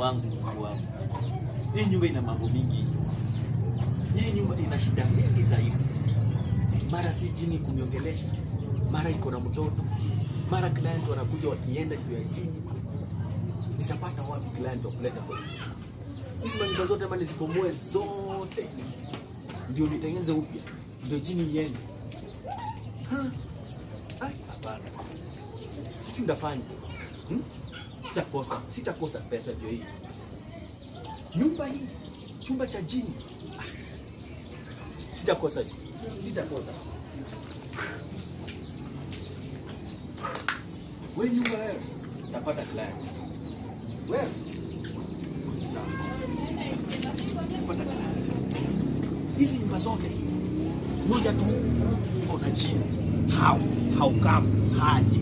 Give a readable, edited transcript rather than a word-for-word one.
Mungu wangu. Hii nyumba ina mambo mingi. Hii nyumba ina shida mingi zaidi. Mara si jini kuniongelesha, mara iko na mtoto, mara client wanakuja wakienda juu ya jini. Nitapata wapi client wa kuleta kwa hizi? Hizi manyumba zote ama nizibomoe zote ndio nitengeneze upya, ndio jini iende. Hapana. Kitu ndafanya. Sitakosa pesa ndio hii. Nyumba hii, chumba cha jini. Sitakosa. Wewe nyumba wewe, utapata client. Wewe. Sawa. Utapata client. Hizi nyumba zote moja tu iko na jini. How come haje?